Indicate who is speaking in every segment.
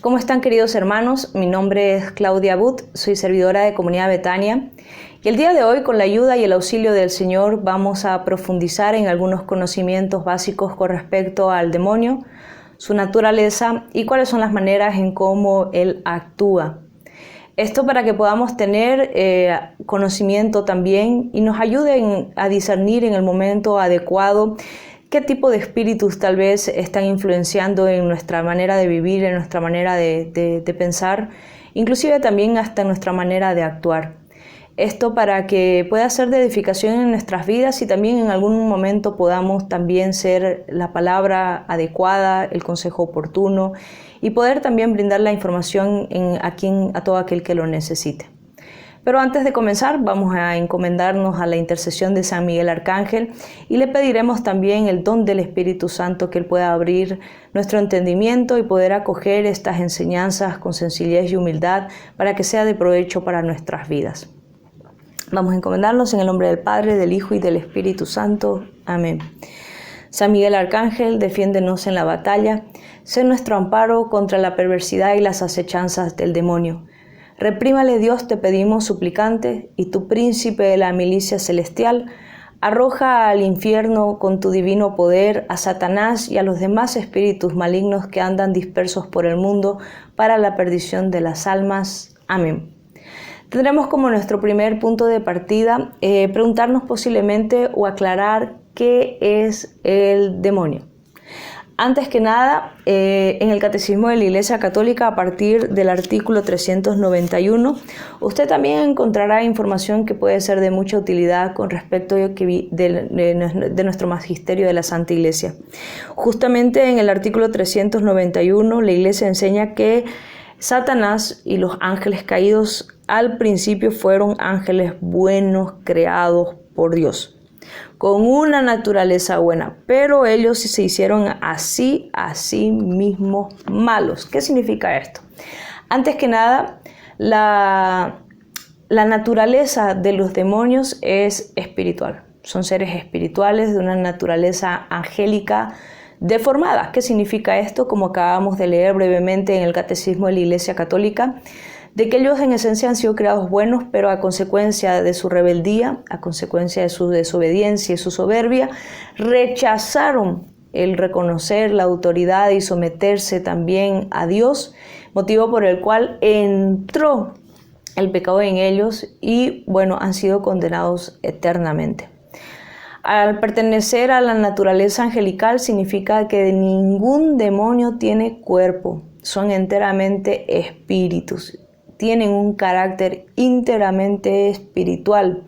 Speaker 1: ¿Cómo están, queridos hermanos? Mi nombre es Claudia But, soy servidora de Comunidad Betania. Y el día de hoy, con la ayuda y el auxilio del Señor, vamos a profundizar en algunos conocimientos básicos con respecto al demonio, su naturaleza y cuáles son las maneras en cómo él actúa. Esto para que podamos tener conocimiento también y nos ayuden a discernir en el momento adecuado qué tipo de espíritus tal vez están influenciando en nuestra manera de vivir, en nuestra manera de pensar, inclusive también hasta en nuestra manera de actuar. Esto para que pueda ser de edificación en nuestras vidas y también en algún momento podamos también ser la palabra adecuada, el consejo oportuno y poder también brindar la información a todo aquel que lo necesite. Pero antes de comenzar, vamos a encomendarnos a la intercesión de San Miguel Arcángel y le pediremos también el don del Espíritu Santo, que Él pueda abrir nuestro entendimiento y poder acoger estas enseñanzas con sencillez y humildad para que sea de provecho para nuestras vidas. Vamos a encomendarnos en el nombre del Padre, del Hijo y del Espíritu Santo. Amén. San Miguel Arcángel, defiéndenos en la batalla, sé nuestro amparo contra la perversidad y las acechanzas del demonio. Reprímale, Dios, te pedimos suplicante, y tu príncipe de la milicia celestial, arroja al infierno con tu divino poder a Satanás y a los demás espíritus malignos que andan dispersos por el mundo para la perdición de las almas. Amén. Tendremos como nuestro primer punto de partida preguntarnos posiblemente o aclarar qué es el demonio. Antes que nada, en el Catecismo de la Iglesia Católica, a partir del artículo 391, usted también encontrará información que puede ser de mucha utilidad con respecto de nuestro magisterio de la Santa Iglesia. Justamente en el artículo 391, la Iglesia enseña que Satanás y los ángeles caídos al principio fueron ángeles buenos creados por Dios, con una naturaleza buena, pero ellos se hicieron a sí mismos malos. ¿Qué significa esto? Antes que nada, la naturaleza de los demonios es espiritual. Son seres espirituales de una naturaleza angélica deformada. ¿Qué significa esto? Como acabamos de leer brevemente en el Catecismo de la Iglesia Católica, de que ellos en esencia han sido creados buenos, pero a consecuencia de su rebeldía, a consecuencia de su desobediencia y su soberbia, rechazaron el reconocer la autoridad y someterse también a Dios, motivo por el cual entró el pecado en ellos y, han sido condenados eternamente. Al pertenecer a la naturaleza angelical significa que ningún demonio tiene cuerpo, son enteramente espíritus. Tienen un carácter íntegramente espiritual.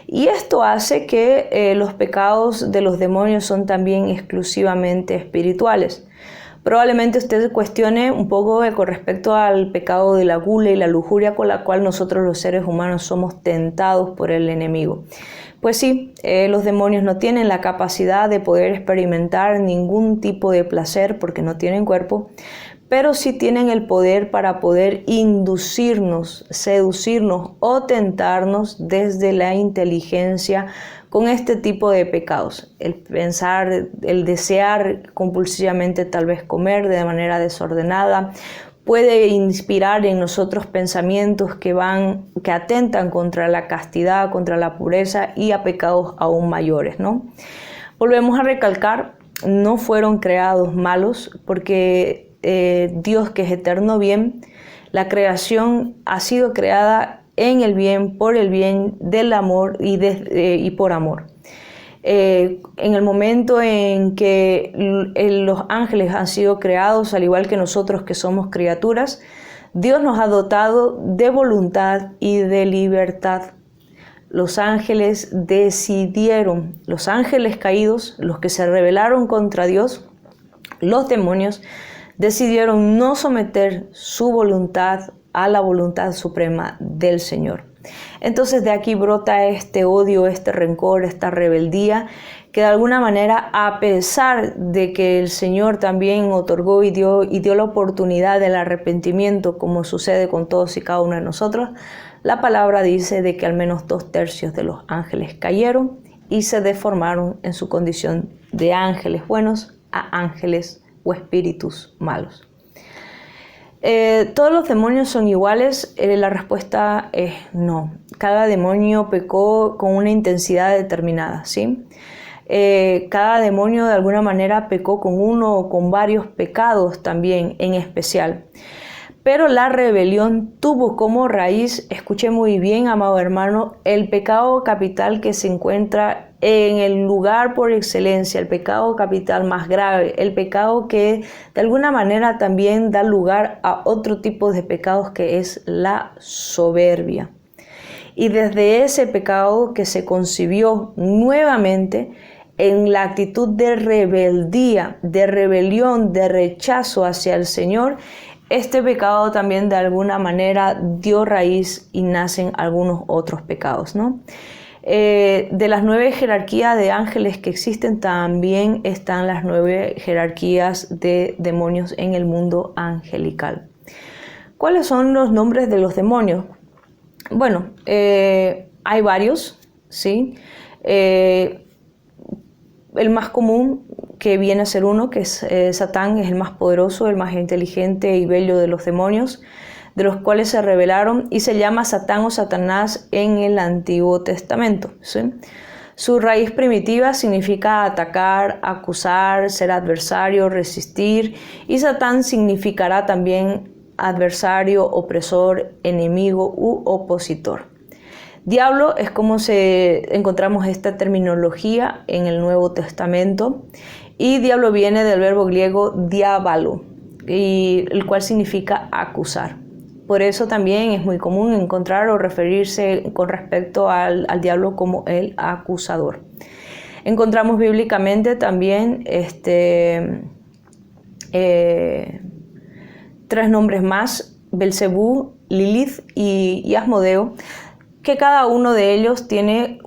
Speaker 1: Y esto hace que los pecados de los demonios son también exclusivamente espirituales. Probablemente usted cuestione un poco con respecto al pecado de la gula y la lujuria con la cual nosotros los seres humanos somos tentados por el enemigo. Pues sí, los demonios no tienen la capacidad de poder experimentar ningún tipo de placer porque no tienen cuerpo, pero sí tienen el poder para poder inducirnos, seducirnos o tentarnos desde la inteligencia con este tipo de pecados. El pensar, el desear compulsivamente tal vez comer de manera desordenada, puede inspirar en nosotros pensamientos que atentan contra la castidad, contra la pureza y a pecados aún mayores, ¿no? Volvemos a recalcar, no fueron creados malos porque Dios, que es eterno bien, la creación ha sido creada en el bien, por el bien del amor y por amor. En el momento en que los ángeles han sido creados, al igual que nosotros que somos criaturas, Dios nos ha dotado de voluntad y de libertad. Los ángeles decidieron, los ángeles caídos, los que se rebelaron contra Dios, los demonios, decidieron no someter su voluntad a la voluntad suprema del Señor. Entonces de aquí brota este odio, este rencor, esta rebeldía, que de alguna manera, a pesar de que el Señor también otorgó y dio la oportunidad del arrepentimiento, como sucede con todos y cada uno de nosotros, la palabra dice de que al menos 2/3 de los ángeles cayeron y se deformaron en su condición de ángeles buenos a ángeles o espíritus malos. ¿Todos los demonios son iguales? La respuesta es no. Cada demonio pecó con una intensidad determinada, ¿sí? Cada demonio de alguna manera pecó con uno o con varios pecados también en especial. Pero la rebelión tuvo como raíz, escuche muy bien, amado hermano, el pecado capital que se encuentra en el lugar por excelencia, el pecado capital más grave, el pecado que de alguna manera también da lugar a otro tipo de pecados, que es la soberbia. Y desde ese pecado que se concibió nuevamente en la actitud de rebeldía, de rebelión, de rechazo hacia el Señor, este pecado también de alguna manera dio raíz y nacen algunos otros pecados, ¿no? De las 9 jerarquías de ángeles que existen, también están las 9 jerarquías de demonios en el mundo angelical. ¿Cuáles son los nombres de los demonios? Bueno, hay varios, ¿sí? El más común, que viene a ser uno, que es Satán, es el más poderoso, el más inteligente y bello de los demonios, de los cuales se rebelaron, y se llama Satán o Satanás en el Antiguo Testamento, ¿sí? Su raíz primitiva significa atacar, acusar, ser adversario, resistir, y Satán significará también adversario, opresor, enemigo u opositor. Diablo es como encontramos esta terminología en el Nuevo Testamento, y diablo viene del verbo griego diabalo, y el cual significa acusar. Por eso también es muy común encontrar o referirse con respecto al diablo como el acusador. Encontramos bíblicamente también 3 nombres más: Belcebú, Lilith y Asmodeo, que cada uno de ellos tiene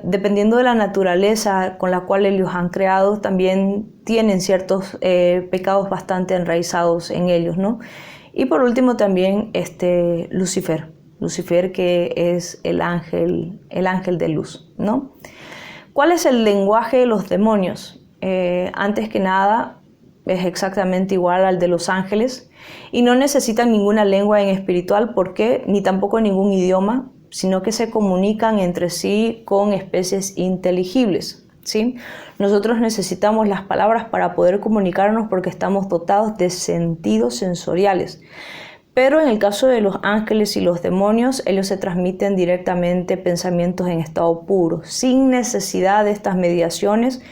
Speaker 1: dependiendo de la naturaleza con la cual ellos han creado, también tienen ciertos pecados bastante enraizados en ellos, ¿no? Y por último también Lucifer, que es el ángel de luz, ¿no? ¿Cuál es el lenguaje de los demonios? Antes que nada, es exactamente igual al de los ángeles, y no necesitan ninguna lengua en espiritual, porque ni tampoco ningún idioma, sino que se comunican entre sí con especies inteligibles, ¿sí? Nosotros necesitamos las palabras para poder comunicarnos, porque estamos dotados de sentidos sensoriales. Pero en el caso de los ángeles y los demonios, ellos se transmiten directamente pensamientos en estado puro, sin necesidad de estas mediaciones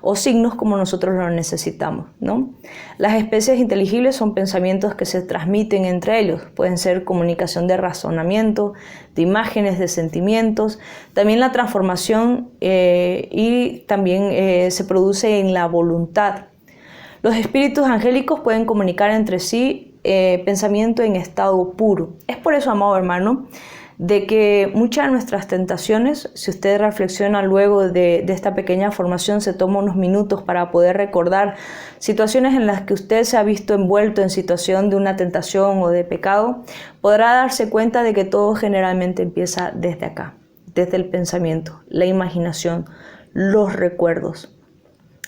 Speaker 1: o signos como nosotros lo necesitamos, ¿no? Las especies inteligibles son pensamientos que se transmiten entre ellos. Pueden ser comunicación de razonamiento, de imágenes, de sentimientos. También la transformación y también se produce en la voluntad. Los espíritus angélicos pueden comunicar entre sí pensamiento en estado puro. Es por eso, amado hermano, de que muchas de nuestras tentaciones, si usted reflexiona luego de esta pequeña formación, se toma unos minutos para poder recordar situaciones en las que usted se ha visto envuelto en situación de una tentación o de pecado, podrá darse cuenta de que todo generalmente empieza desde acá, desde el pensamiento, la imaginación, los recuerdos,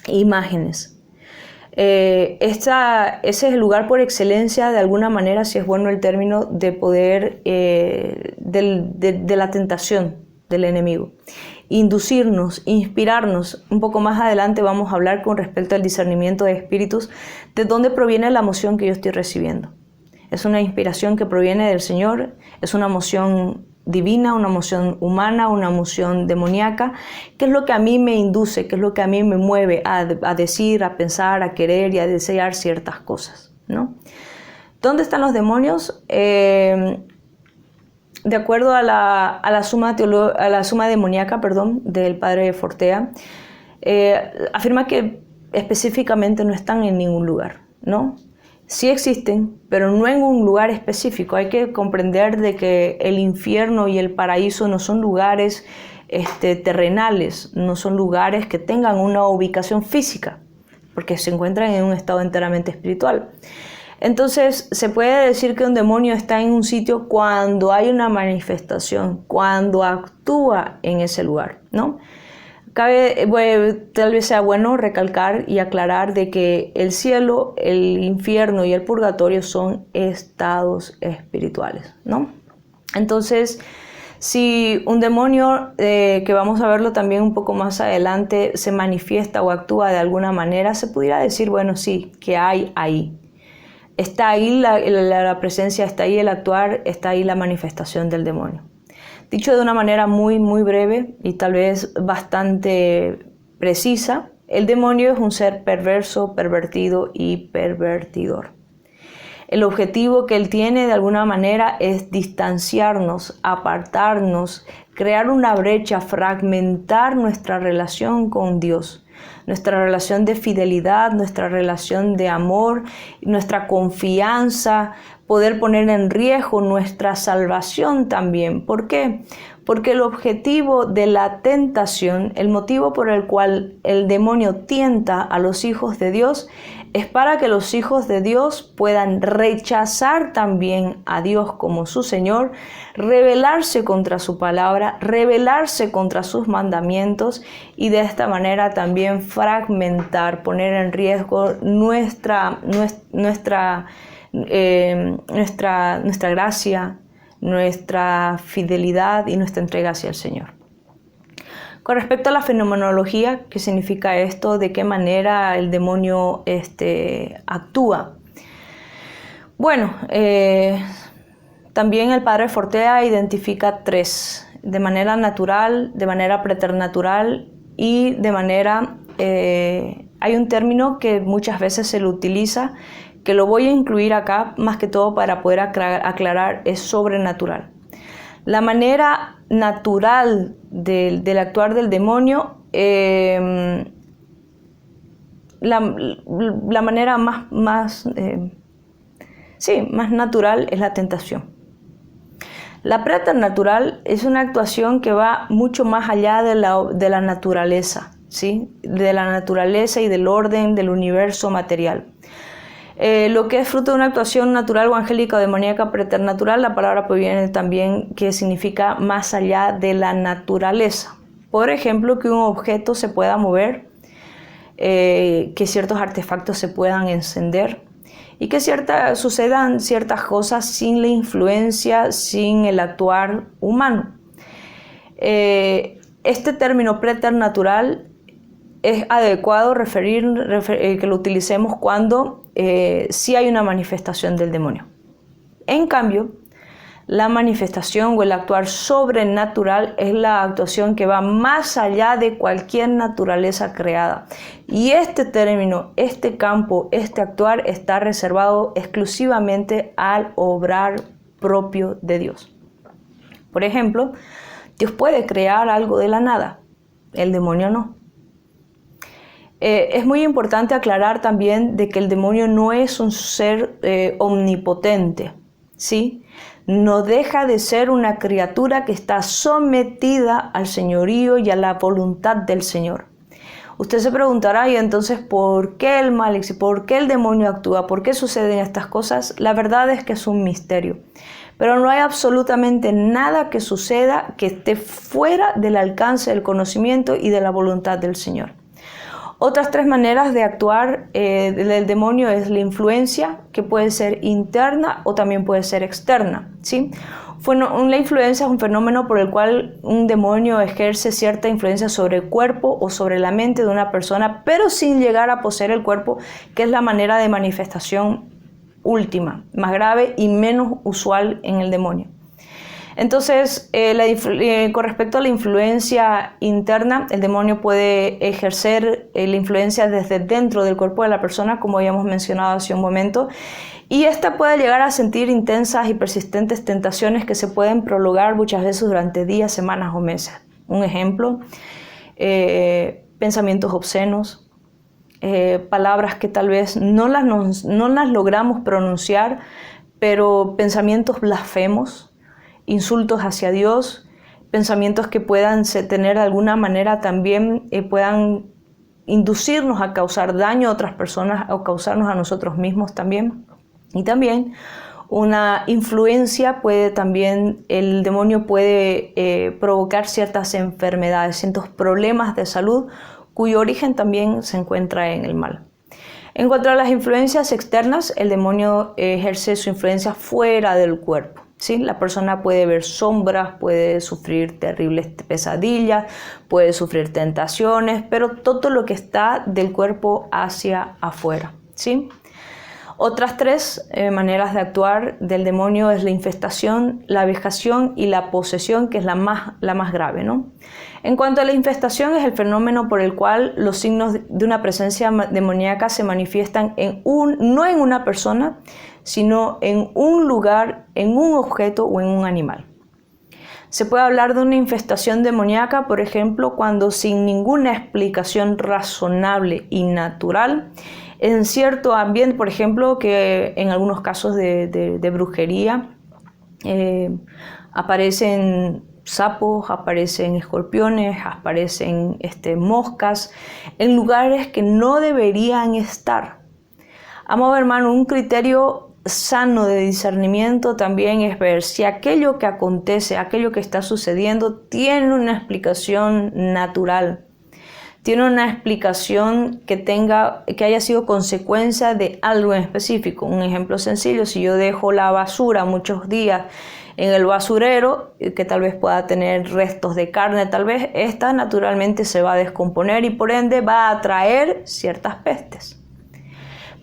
Speaker 1: imágenes. Ese es el lugar por excelencia, de alguna manera, si es bueno el término, de poder de la tentación del enemigo. Inducirnos, inspirarnos. Un poco más adelante vamos a hablar con respecto al discernimiento de espíritus, de dónde proviene la emoción que yo estoy recibiendo. Es una inspiración que proviene del Señor, es una emoción divina, una emoción humana, una emoción demoníaca. ¿Qué es lo que a mí me induce? ¿Qué es lo que a mí me mueve a decir, a pensar, a querer y a desear ciertas cosas, ¿no? ¿Dónde están los demonios? De acuerdo a la suma demoníaca, del padre Fortea, afirma que específicamente no están en ningún lugar, ¿no? Sí existen, pero no en un lugar específico. Hay que comprender de que el infierno y el paraíso no son lugares terrenales, no son lugares que tengan una ubicación física, porque se encuentran en un estado enteramente espiritual. Entonces, se puede decir que un demonio está en un sitio cuando hay una manifestación, cuando actúa en ese lugar, ¿no? Tal vez sea bueno recalcar y aclarar de que el cielo, el infierno y el purgatorio son estados espirituales, ¿no? Entonces, si un demonio, que vamos a verlo también un poco más adelante, se manifiesta o actúa de alguna manera, se pudiera decir, bueno, sí, que hay ahí. Está ahí la presencia, está ahí el actuar, está ahí la manifestación del demonio. Dicho de una manera muy, muy breve y tal vez bastante precisa, el demonio es un ser perverso, pervertido y pervertidor. El objetivo que él tiene de alguna manera es distanciarnos, apartarnos, crear una brecha, fragmentar nuestra relación con Dios, nuestra relación de fidelidad, nuestra relación de amor, nuestra confianza, poder poner en riesgo nuestra salvación también. ¿Por qué? Porque el objetivo de la tentación, el motivo por el cual el demonio tienta a los hijos de Dios, es para que los hijos de Dios puedan rechazar también a Dios como su Señor, rebelarse contra su palabra, rebelarse contra sus mandamientos y de esta manera también fragmentar, poner en riesgo nuestra gracia, nuestra fidelidad y nuestra entrega hacia el Señor. Con respecto a la fenomenología, ¿qué significa esto? ¿De qué manera el demonio actúa? Bueno, también el padre Fortea identifica tres: de manera natural, de manera preternatural y de manera... hay un término que muchas veces se lo utiliza, que lo voy a incluir acá más que todo para poder aclarar, es sobrenatural. La manera natural del actuar del demonio, la manera más natural es la tentación. La preternatural es una actuación que va mucho más allá de la naturaleza, ¿sí? De la naturaleza y del orden del universo material. Lo que es fruto de una actuación natural o angélica o demoníaca preternatural, la palabra proviene también que significa más allá de la naturaleza. Por ejemplo, que un objeto se pueda mover, que ciertos artefactos se puedan encender y que sucedan ciertas cosas sin la influencia, sin el actuar humano. Este término preternatural es adecuado que lo utilicemos cuando sí hay una manifestación del demonio. En cambio, la manifestación o el actuar sobrenatural es la actuación que va más allá de cualquier naturaleza creada. Y este término, este campo, este actuar está reservado exclusivamente al obrar propio de Dios. Por ejemplo, Dios puede crear algo de la nada, el demonio no. Es muy importante aclarar también de que el demonio no es un ser omnipotente, ¿sí? No deja de ser una criatura que está sometida al señorío y a la voluntad del Señor. Usted se preguntará, ¿y entonces por qué el mal, por qué el demonio actúa? ¿Por qué suceden estas cosas? La verdad es que es un misterio. Pero no hay absolutamente nada que suceda que esté fuera del alcance del conocimiento y de la voluntad del Señor. Otras tres maneras de actuar del demonio es la influencia, que puede ser interna o también puede ser externa, ¿sí? La influencia es un fenómeno por el cual un demonio ejerce cierta influencia sobre el cuerpo o sobre la mente de una persona, pero sin llegar a poseer el cuerpo, que es la manera de manifestación última, más grave y menos usual en el demonio. Entonces, con respecto a la influencia interna, el demonio puede ejercer la influencia desde dentro del cuerpo de la persona, como habíamos mencionado hace un momento, y esta puede llegar a sentir intensas y persistentes tentaciones que se pueden prolongar muchas veces durante días, semanas o meses. Un ejemplo, pensamientos obscenos, palabras que tal vez no las logramos pronunciar, pero pensamientos blasfemos, insultos hacia Dios, pensamientos que puedan tener de alguna manera también, puedan inducirnos a causar daño a otras personas o causarnos a nosotros mismos también. Y también una influencia, el demonio puede provocar ciertas enfermedades, ciertos problemas de salud cuyo origen también se encuentra en el mal. En cuanto a las influencias externas, el demonio ejerce su influencia fuera del cuerpo, ¿sí? La persona puede ver sombras, puede sufrir terribles pesadillas, puede sufrir tentaciones, pero todo lo que está del cuerpo hacia afuera, ¿sí? Otras tres maneras de actuar del demonio es la infestación, la vejación y la posesión, que es la más grave, ¿no? En cuanto a la infestación, es el fenómeno por el cual los signos de una presencia demoníaca se manifiestan no en una persona, sino en un lugar, en un objeto o en un animal. Se puede hablar de una infestación demoníaca, por ejemplo, cuando sin ninguna explicación razonable y natural, en cierto ambiente, por ejemplo, que en algunos casos de brujería, aparecen sapos, aparecen escorpiones, aparecen moscas, en lugares que no deberían estar. Amado hermano, un criterio sano de discernimiento también es ver si aquello que acontece, aquello que está sucediendo, tiene una explicación natural. Tiene una explicación que haya sido consecuencia de algo en específico. Un ejemplo sencillo, si yo dejo la basura muchos días en el basurero, que tal vez pueda tener restos de carne, tal vez esta naturalmente se va a descomponer y por ende va a atraer ciertas pestes.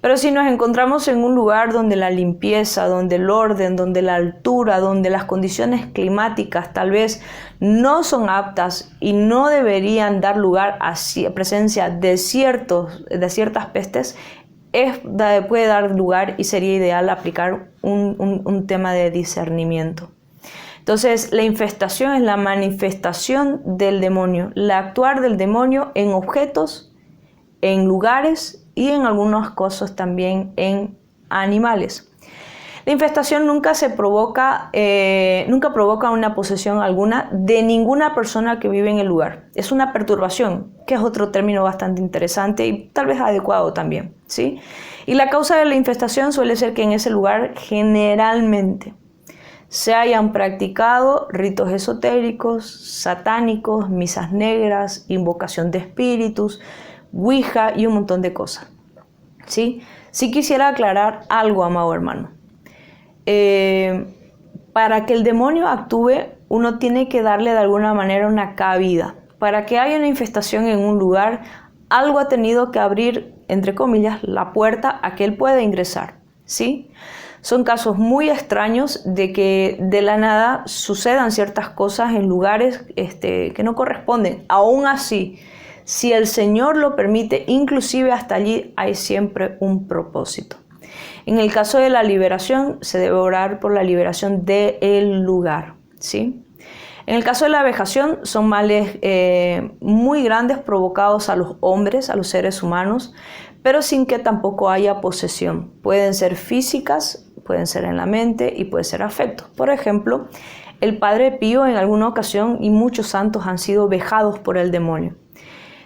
Speaker 1: Pero si nos encontramos en un lugar donde la limpieza, donde el orden, donde la altura, donde las condiciones climáticas tal vez no son aptas y no deberían dar lugar a presencia de ciertas pestes, puede dar lugar y sería ideal aplicar un tema de discernimiento. Entonces, la infestación es la manifestación del demonio, el actuar del demonio en objetos, en lugares y en algunos casos también en animales. La infestación nunca provoca una posesión alguna de ninguna persona que vive en el lugar. Es una perturbación, que es otro término bastante interesante y tal vez adecuado también, ¿sí? Y la causa de la infestación suele ser que en ese lugar generalmente se hayan practicado ritos esotéricos, satánicos, misas negras, invocación de espíritus, Ouija y un montón de cosas, ¿sí? Sí quisiera aclarar algo, amado hermano. Para que el demonio actúe, uno tiene que darle de alguna manera una cabida. Para que haya una infestación en un lugar, algo ha tenido que abrir, entre comillas, la puerta a que él pueda ingresar, ¿sí? Son casos muy extraños de que de la nada sucedan ciertas cosas en lugares que no corresponden. Aún así, si el Señor lo permite, inclusive hasta allí hay siempre un propósito. En el caso de la liberación, se debe orar por la liberación del lugar, ¿sí? En el caso de la vejación, son males muy grandes provocados a los hombres, a los seres humanos, pero sin que tampoco haya posesión. Pueden ser físicas, pueden ser en la mente y puede ser afectos. Por ejemplo, el Padre Pío en alguna ocasión y muchos santos han sido vejados por el demonio.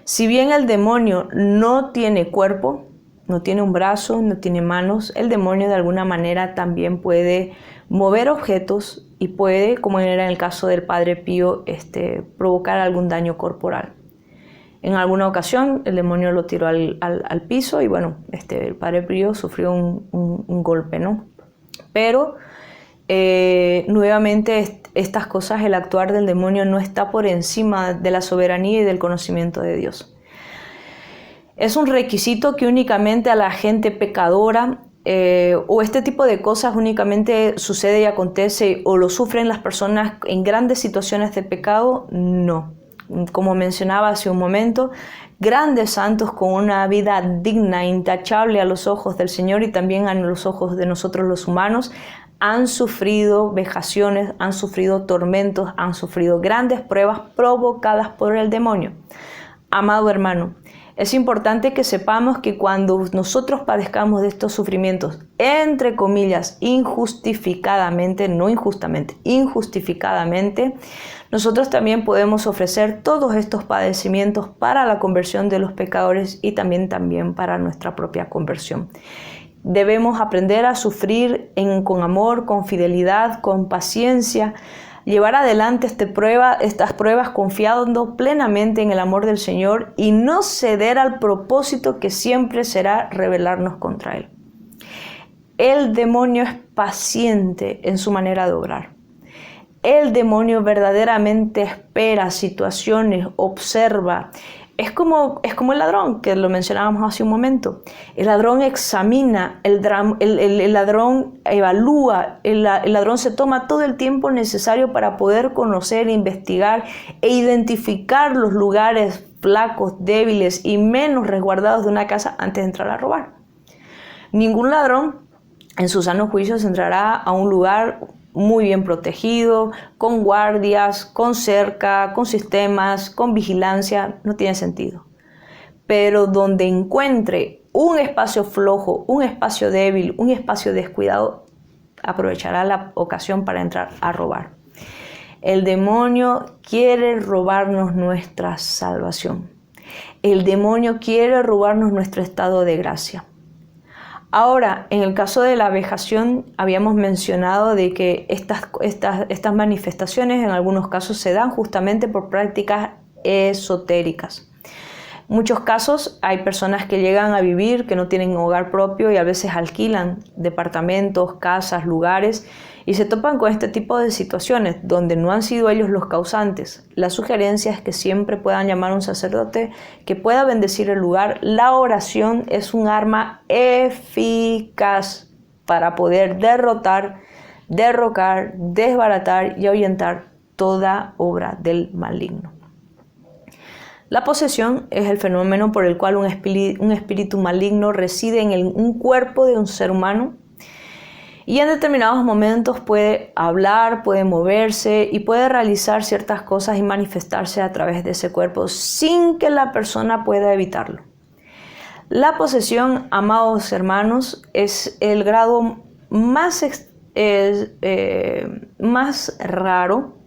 Speaker 1: Si bien el demonio no tiene cuerpo, no tiene un brazo, no tiene manos, el demonio de alguna manera también puede mover objetos y puede, como era en el caso del Padre Pío, provocar algún daño corporal. En alguna ocasión el demonio lo tiró al piso y bueno, el Padre Pío sufrió un golpe, ¿no? Pero nuevamente estas cosas, el actuar del demonio no está por encima de la soberanía y del conocimiento de Dios. Es un requisito que únicamente a la gente pecadora o este tipo de cosas únicamente sucede y acontece o lo sufren las personas en grandes situaciones de pecado, no. Como mencionaba hace un momento, grandes santos con una vida digna, intachable a los ojos del Señor y también a los ojos de nosotros los humanos, han sufrido vejaciones, han sufrido tormentos, han sufrido grandes pruebas provocadas por el demonio. Amado hermano, es importante que sepamos que cuando nosotros padezcamos de estos sufrimientos, entre comillas, injustificadamente, no injustamente, injustificadamente, nosotros también podemos ofrecer todos estos padecimientos para la conversión de los pecadores y también para nuestra propia conversión. Debemos aprender a sufrir con amor, con fidelidad, con paciencia, llevar adelante estas pruebas confiando plenamente en el amor del Señor y no ceder al propósito que siempre será rebelarnos contra Él. El demonio es paciente en su manera de obrar. El demonio verdaderamente espera situaciones, observa. Es como el ladrón, que lo mencionábamos hace un momento. El ladrón examina, el ladrón evalúa, el ladrón se toma todo el tiempo necesario para poder conocer, investigar e identificar los lugares flacos, débiles y menos resguardados de una casa antes de entrar a robar. Ningún ladrón en su sano juicio se entrará a un lugar muy bien protegido, con guardias, con cerca, con sistemas, con vigilancia. No tiene sentido. Pero donde encuentre un espacio flojo, un espacio débil, un espacio descuidado, aprovechará la ocasión para entrar a robar. El demonio quiere robarnos nuestra salvación. El demonio quiere robarnos nuestro estado de gracia. Ahora, en el caso de la vejación, habíamos mencionado de que estas manifestaciones en algunos casos se dan justamente por prácticas esotéricas. En muchos casos hay personas que llegan a vivir, que no tienen hogar propio y a veces alquilan departamentos, casas, lugares y se topan con este tipo de situaciones donde no han sido ellos los causantes. La sugerencia es que siempre puedan llamar a un sacerdote que pueda bendecir el lugar. La oración es un arma eficaz para poder derrotar, derrocar, desbaratar y ahuyentar toda obra del maligno. La posesión es el fenómeno por el cual un espíritu maligno reside en un cuerpo de un ser humano y en determinados momentos puede hablar, puede moverse y puede realizar ciertas cosas y manifestarse a través de ese cuerpo sin que la persona pueda evitarlo. La posesión, amados hermanos, es el grado más raro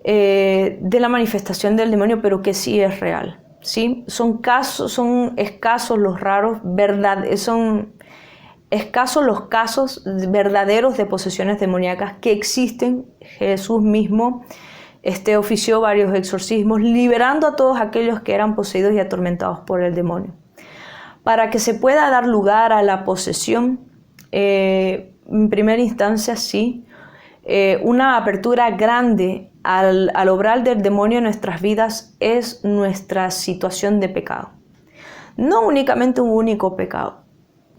Speaker 1: de la manifestación del demonio, pero que sí es real, ¿sí? Son escasos los raros, son escasos los casos verdaderos de posesiones demoníacas que existen. Jesús mismo ofició varios exorcismos, liberando a todos aquellos que eran poseídos y atormentados por el demonio. Para que se pueda dar lugar a la posesión, en primera instancia sí, una apertura grande al obrar del demonio en nuestras vidas es nuestra situación de pecado. No únicamente un único pecado,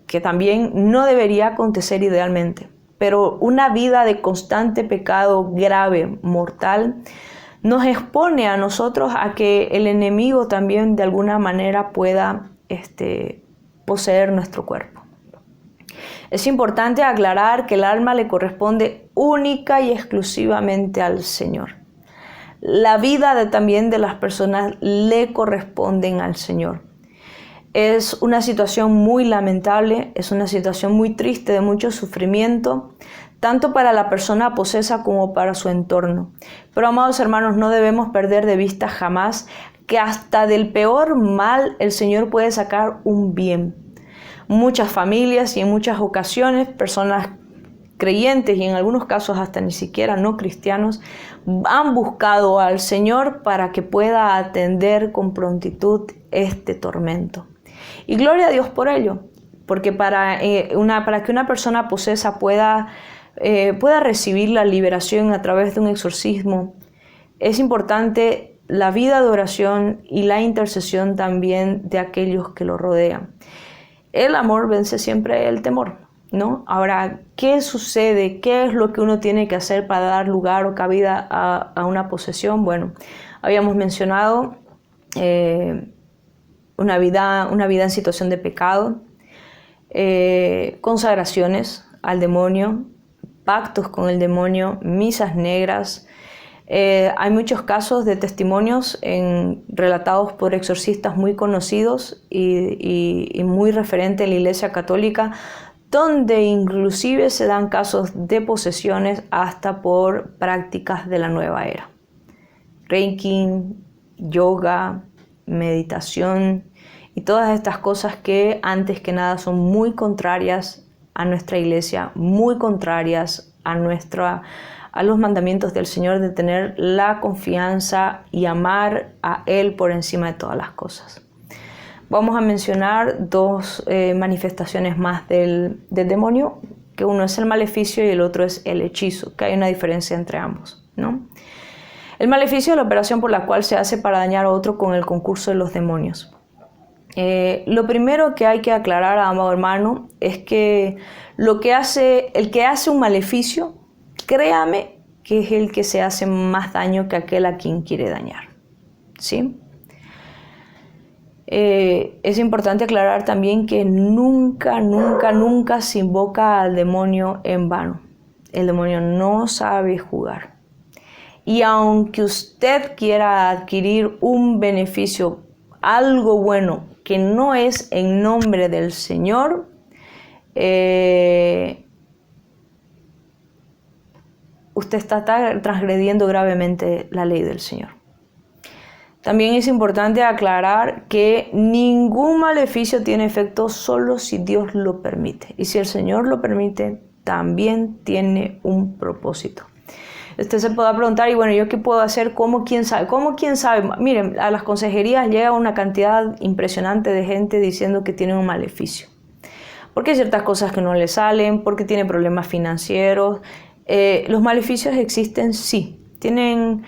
Speaker 1: que también no debería acontecer idealmente, pero una vida de constante pecado grave, mortal, nos expone a nosotros a que el enemigo también de alguna manera pueda poseer nuestro cuerpo. Es importante aclarar que el alma le corresponde única y exclusivamente al Señor. La vida también de las personas le corresponden al Señor. Es una situación muy lamentable, es una situación muy triste, de mucho sufrimiento, tanto para la persona posesa como para su entorno. Pero, amados hermanos, no debemos perder de vista jamás que hasta del peor mal el Señor puede sacar un bien. Muchas familias y en muchas ocasiones personas creyentes y en algunos casos hasta ni siquiera no cristianos han buscado al Señor para que pueda atender con prontitud este tormento. Y gloria a Dios por ello, porque para que una persona posesa pueda recibir la liberación a través de un exorcismo, es importante la vida de oración y la intercesión también de aquellos que lo rodean. El amor vence siempre el temor, ¿no? Ahora, ¿qué sucede? ¿Qué es lo que uno tiene que hacer para dar lugar o cabida a una posesión? Bueno, habíamos mencionado una vida en situación de pecado, consagraciones al demonio, pactos con el demonio, misas negras. Hay muchos casos de testimonios relatados por exorcistas muy conocidos y muy referentes en la Iglesia Católica, donde inclusive se dan casos de posesiones hasta por prácticas de la nueva era. Reiki, yoga, meditación y todas estas cosas que antes que nada son muy contrarias a nuestra iglesia, muy contrarias a los mandamientos del Señor de tener la confianza y amar a Él por encima de todas las cosas. Vamos a mencionar dos manifestaciones más del demonio, que uno es el maleficio y el otro es el hechizo, que hay una diferencia entre ambos, ¿no? El maleficio es la operación por la cual se hace para dañar a otro con el concurso de los demonios. Lo primero que hay que aclarar, amado hermano, es que el que hace un maleficio, créame que es el que se hace más daño que aquel a quien quiere dañar, ¿sí? Es importante aclarar también que nunca se invoca al demonio en vano. El demonio no sabe jugar. Y aunque usted quiera adquirir un beneficio, algo bueno, que no es en nombre del Señor, usted está transgrediendo gravemente la ley del Señor. También es importante aclarar que ningún maleficio tiene efecto solo si Dios lo permite. Y si el Señor lo permite, también tiene un propósito. Usted se podrá preguntar, y bueno, ¿yo qué puedo hacer? ¿Cómo quién sabe? ¿Cómo quién sabe? Miren, a las consejerías llega una cantidad impresionante de gente diciendo que tiene un maleficio. Porque hay ciertas cosas que no le salen, porque tiene problemas financieros. Los maleficios existen, sí. Tienen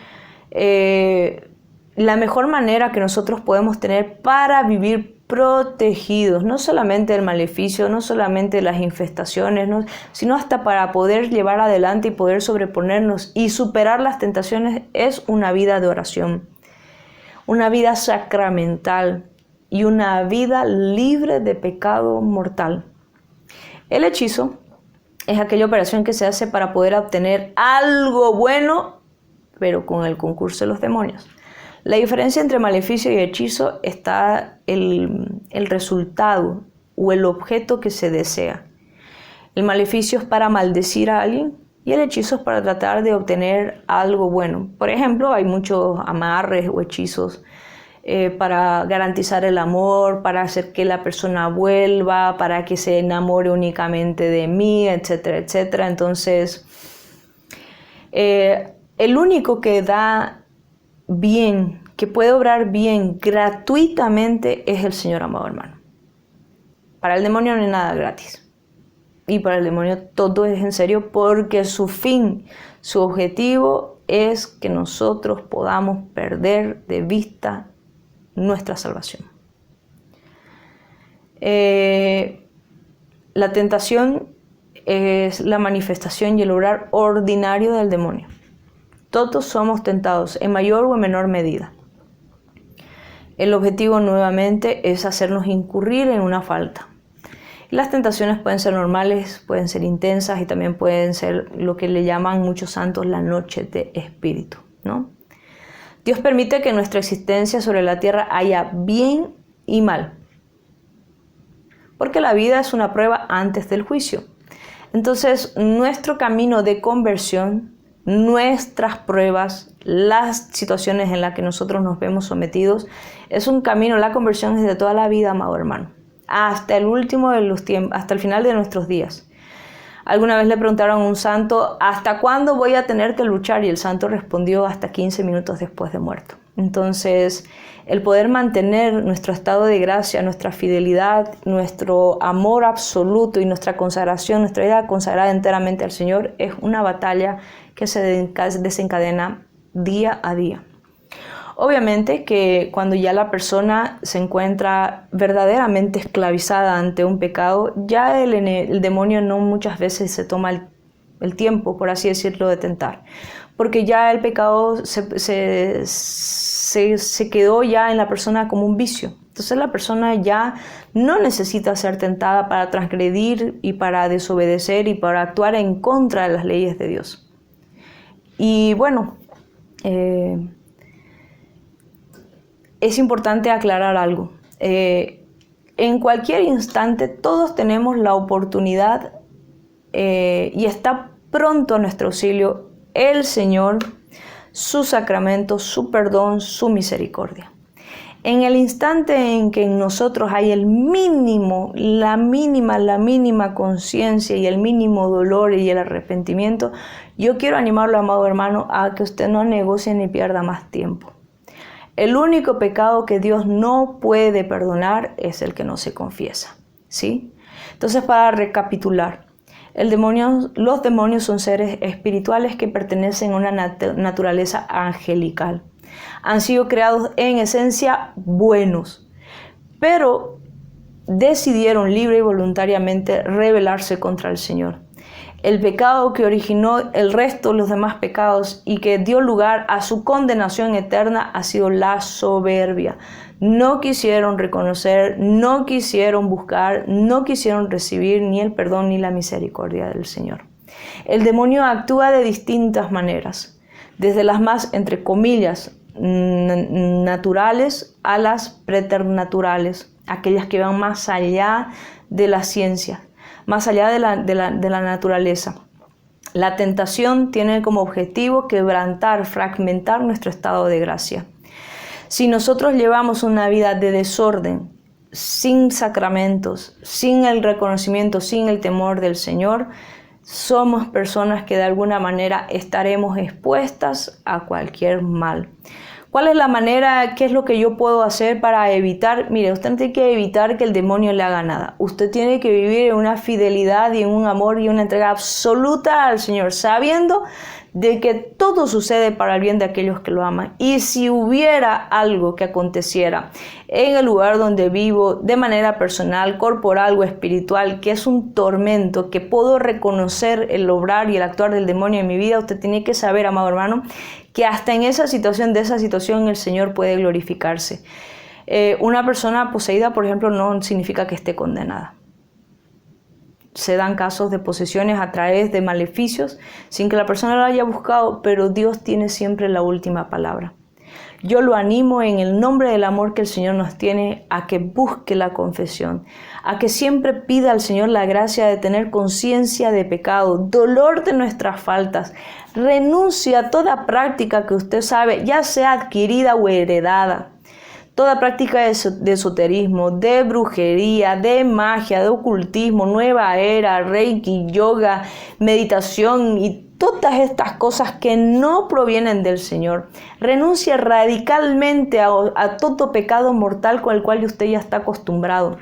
Speaker 1: la mejor manera que nosotros podemos tener para vivir protegidos, no solamente del maleficio, no solamente de las infestaciones, sino hasta para poder llevar adelante y poder sobreponernos y superar las tentaciones, es una vida de oración, una vida sacramental y una vida libre de pecado mortal. El hechizo es aquella operación que se hace para poder obtener algo bueno, pero con el concurso de los demonios. La diferencia entre maleficio y hechizo está el resultado o el objeto que se desea. El maleficio es para maldecir a alguien y el hechizo es para tratar de obtener algo bueno. Por ejemplo, hay muchos amarres o hechizos para garantizar el amor, para hacer que la persona vuelva, para que se enamore únicamente de mí, etcétera, etcétera. Entonces, el único que da bien, que puede obrar bien gratuitamente es el Señor, amado hermano. Para el demonio no hay nada gratis. Y para el demonio todo es en serio porque su fin, su objetivo es que nosotros podamos perder de vista nuestra salvación. La tentación es la manifestación y el obrar ordinario del demonio. Todos somos tentados en mayor o en menor medida. El objetivo nuevamente es hacernos incurrir en una falta. Las tentaciones pueden ser normales, pueden ser intensas y también pueden ser lo que le llaman muchos santos la noche de espíritu, ¿no? Dios permite que en nuestra existencia sobre la tierra haya bien y mal, porque la vida es una prueba antes del juicio. Entonces, nuestro camino de conversión, nuestras pruebas, las situaciones en las que nosotros nos vemos sometidos, es un camino, la conversión es de toda la vida, amado hermano, hasta el último de los tiempos, hasta el final de nuestros días. Alguna vez le preguntaron a un santo, ¿hasta cuándo voy a tener que luchar? Y el santo respondió, hasta 15 minutos después de muerto. Entonces, el poder mantener nuestro estado de gracia, nuestra fidelidad, nuestro amor absoluto y nuestra consagración, nuestra vida consagrada enteramente al Señor, es una batalla que se desencadena día a día. Obviamente que cuando ya la persona se encuentra verdaderamente esclavizada ante un pecado, ya el demonio no muchas veces se toma el tiempo, por así decirlo, de tentar. Porque ya el pecado se quedó ya en la persona como un vicio. Entonces la persona ya no necesita ser tentada para transgredir y para desobedecer y para actuar en contra de las leyes de Dios. Y bueno, es importante aclarar algo. En cualquier instante todos tenemos la oportunidad y está pronto a nuestro auxilio el Señor, su sacramento, su perdón, su misericordia. En el instante en que en nosotros hay el mínimo, la mínima conciencia y el mínimo dolor y el arrepentimiento, yo quiero animarlo, amado hermano, a que usted no negocie ni pierda más tiempo. El único pecado que Dios no puede perdonar es el que no se confiesa, ¿sí? Entonces, para recapitular, los demonios son seres espirituales que pertenecen a una naturaleza angelical. Han sido creados en esencia buenos, pero decidieron libre y voluntariamente rebelarse contra el Señor. El pecado que originó el resto de los demás pecados y que dio lugar a su condenación eterna ha sido la soberbia. No quisieron reconocer, no quisieron buscar, no quisieron recibir ni el perdón ni la misericordia del Señor. El demonio actúa de distintas maneras, desde las más, entre comillas, naturales a las preternaturales, aquellas que van más allá de la ciencia, más allá de la naturaleza. La tentación tiene como objetivo quebrantar, fragmentar nuestro estado de gracia. Si nosotros llevamos una vida de desorden, sin sacramentos, sin el reconocimiento, sin el temor del Señor, somos personas que de alguna manera estaremos expuestas a cualquier mal. ¿Cuál es la manera? ¿Qué es lo que yo puedo hacer para evitar? Mire, usted no tiene que evitar que el demonio le haga nada. Usted tiene que vivir en una fidelidad y en un amor y una entrega absoluta al Señor, sabiendo de que todo sucede para el bien de aquellos que lo aman. Y si hubiera algo que aconteciera en el lugar donde vivo, de manera personal, corporal o espiritual, que es un tormento, que puedo reconocer el obrar y el actuar del demonio en mi vida, usted tiene que saber, amado hermano, que hasta en esa situación, el Señor puede glorificarse. Una persona poseída, por ejemplo, no significa que esté condenada. Se dan casos de posesiones a través de maleficios sin que la persona lo haya buscado, pero Dios tiene siempre la última palabra. Yo lo animo en el nombre del amor que el Señor nos tiene a que busque la confesión, a que siempre pida al Señor la gracia de tener conciencia de pecado, dolor de nuestras faltas, renuncia a toda práctica que usted sabe, ya sea adquirida o heredada. Toda práctica de esoterismo, de brujería, de magia, de ocultismo, nueva era, reiki, yoga, meditación y todas estas cosas que no provienen del Señor. Renuncia radicalmente a todo pecado mortal con el cual usted ya está acostumbrado.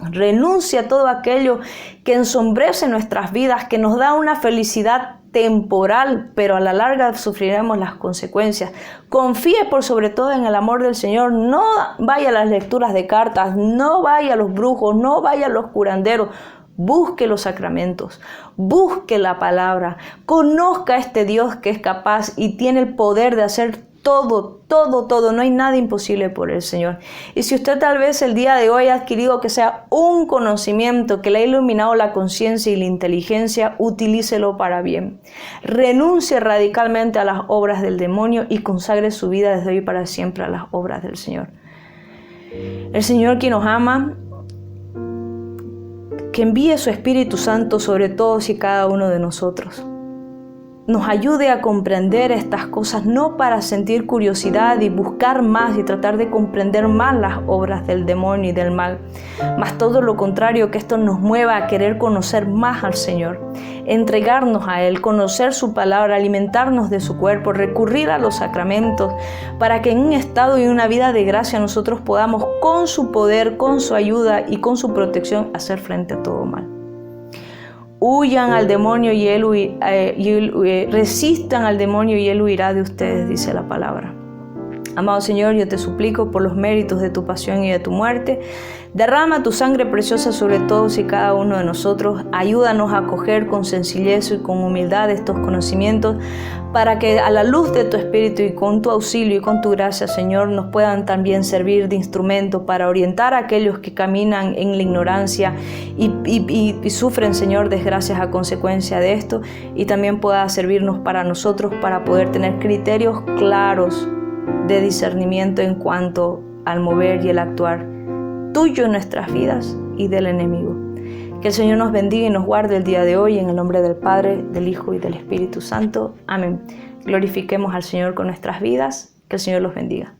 Speaker 1: Renuncia a todo aquello que ensombrece nuestras vidas, que nos da una felicidad temporal, pero a la larga sufriremos las consecuencias. Confíe por sobre todo en el amor del Señor. No vaya a las lecturas de cartas, no vaya a los brujos, no vaya a los curanderos. Busque los sacramentos, busque la palabra, conozca a este Dios que es capaz y tiene el poder de hacer todo. No hay nada imposible por el Señor. Y si usted tal vez el día de hoy ha adquirido que sea un conocimiento que le ha iluminado la conciencia y la inteligencia, utilícelo para bien. Renuncie radicalmente a las obras del demonio y consagre su vida desde hoy para siempre a las obras del Señor. El Señor, quien nos ama, que envíe su Espíritu Santo sobre todos y cada uno de nosotros. Nos ayude a comprender estas cosas, no para sentir curiosidad y buscar más y tratar de comprender más las obras del demonio y del mal, mas todo lo contrario, que esto nos mueva a querer conocer más al Señor, entregarnos a Él, conocer su palabra, alimentarnos de su cuerpo, recurrir a los sacramentos, para que en un estado y una vida de gracia nosotros podamos con su poder, con su ayuda y con su protección hacer frente a todo mal. Huyan al demonio y resistan al demonio y él huirá de ustedes, dice la palabra. Amado Señor, yo te suplico por los méritos de tu pasión y de tu muerte, derrama tu sangre preciosa sobre todos y cada uno de nosotros. Ayúdanos a acoger con sencillez y con humildad estos conocimientos para que a la luz de tu Espíritu y con tu auxilio y con tu gracia, Señor, nos puedan también servir de instrumento para orientar a aquellos que caminan en la ignorancia y sufren, Señor, desgracias a consecuencia de esto, y también pueda servirnos para nosotros para poder tener criterios claros de discernimiento en cuanto al mover y el actuar tuyo en nuestras vidas y del enemigo. Que el Señor nos bendiga y nos guarde el día de hoy, en el nombre del Padre, del Hijo y del Espíritu Santo. Amén. Glorifiquemos al Señor con nuestras vidas. Que el Señor los bendiga.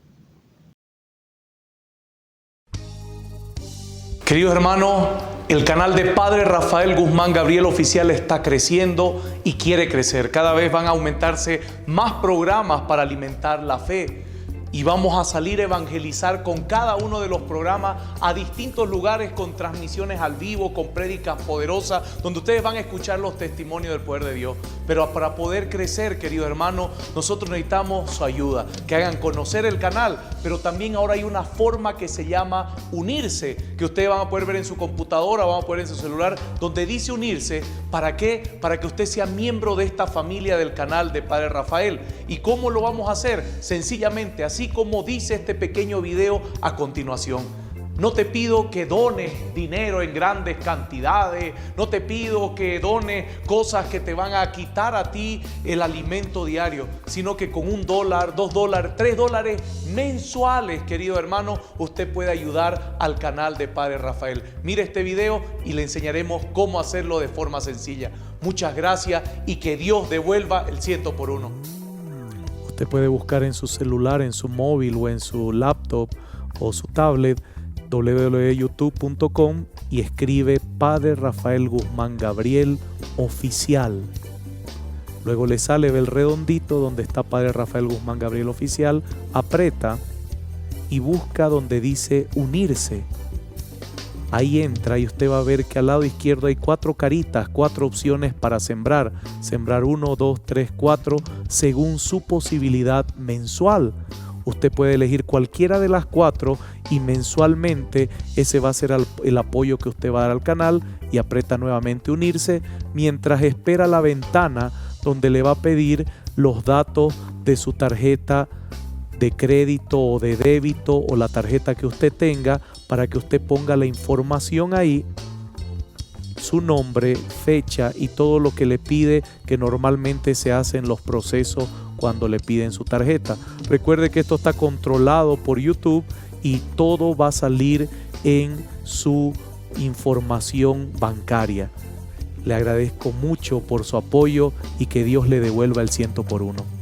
Speaker 2: Queridos hermanos, el canal de Padre Rafael Guzmán Gabriel Oficial está creciendo y quiere crecer. Cada vez van a aumentarse más programas para alimentar la fe. Y vamos a salir a evangelizar con cada uno de los programas a distintos lugares con transmisiones al vivo, con prédicas poderosas, donde ustedes van a escuchar los testimonios del poder de Dios. Pero para poder crecer, querido hermano, nosotros necesitamos su ayuda, que hagan conocer el canal, pero también ahora hay una forma que se llama unirse, que ustedes van a poder ver en su computadora, van a poder ver en su celular, donde dice unirse. ¿Para qué? Para que usted sea miembro de esta familia del canal de Padre Rafael. ¿Y cómo lo vamos a hacer? Sencillamente, así como dice este pequeño video a continuación. No te pido que dones dinero en grandes cantidades, no te pido que dones cosas que te van a quitar a ti el alimento diario, sino que con $1, $2, $3 mensuales, querido hermano, usted puede ayudar al canal de Padre Rafael. Mire este video y le enseñaremos cómo hacerlo de forma sencilla. Muchas gracias y que Dios devuelva el 100 por 1.
Speaker 3: Usted puede buscar en su celular, en su móvil o en su laptop o su tablet www.youtube.com y escribe Padre Rafael Guzmán Gabriel Oficial. Luego le sale, ve el redondito donde está Padre Rafael Guzmán Gabriel Oficial, aprieta y busca donde dice unirse. Ahí entra y usted va a ver que al lado izquierdo hay 4 caritas, 4 opciones para sembrar. Sembrar 1, 2, 3, 4 según su posibilidad mensual. Usted puede elegir cualquiera de las 4 y mensualmente ese va a ser el apoyo que usted va a dar al canal, y aprieta nuevamente unirse mientras espera la ventana donde le va a pedir los datos de su tarjeta de crédito o de débito o la tarjeta que usted tenga, para que usted ponga la información ahí, su nombre, fecha y todo lo que le pide, que normalmente se hace en los procesos cuando le piden su tarjeta. Recuerde que esto está controlado por YouTube y todo va a salir en su información bancaria. Le agradezco mucho por su apoyo y que Dios le devuelva el 100 por 1.